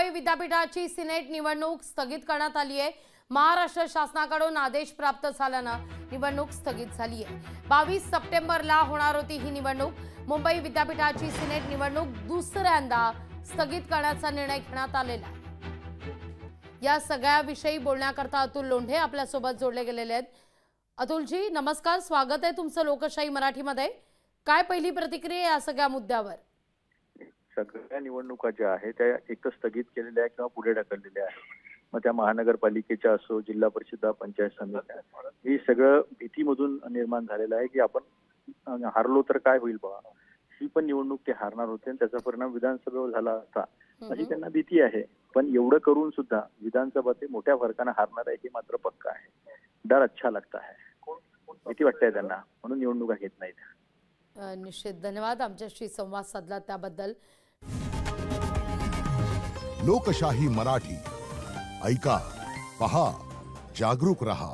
मुंबई विद्यापीठाची सिनेट निवडणूक स्थगित करण्यात आली आहे। महाराष्ट्र शासनाकडून आदेश प्राप्त झाल्याने निवडणूक स्थगित झाली आहे। 22 सप्टेंबरला होणार होती ही निवडणूक। मुंबई विद्यापीठाची सिनेट निवडणूक दुसऱ्यांदा स्थगित करण्याचा निर्णय घेण्यात आलेला आहे। या सगळ्याविषयी बोलण्याकरता अतुल लोंढे आपल्या सोबत जोडले गेलेले आहेत। अतुलजी नमस्कार, स्वागत आहे तुमचं लोकशाही मराठीमध्ये। काय पहिली प्रतिक्रिया या सगळ्या मुद्द्यावर? सगळ्या निवडणुका ज्या आहेत त्या एकच स्थगित केलेल्या आहेत किंवा पुढे ढकललेल्या आहेत। मग त्या महानगरपालिकेच्या असो, जिल्हा परिषद, पंचायत समित्या, हे सगळं भीतीमधून निर्माण झालेलं आहे की आपण हारलो तर काय होईल बा। ही पण निवडणूक ते हारणार होते आणि त्याचा परिणाम विधानसभेवर झाला असता अशी त्यांना भीती आहे। पण एवढं करून सुद्धा विधानसभा ते मोठ्या फरकाने हारणार आहे हे मात्र पक्का आहे। डर अच्छा लगता है, भीती वाटते त्यांना, म्हणून निवडणुका घेत नाहीत। निश्चित धन्यवाद आमच्याशी संवाद साधला त्याबद्दल। लोकशाही मराठी ऐका, पहा, जागरूक रहा।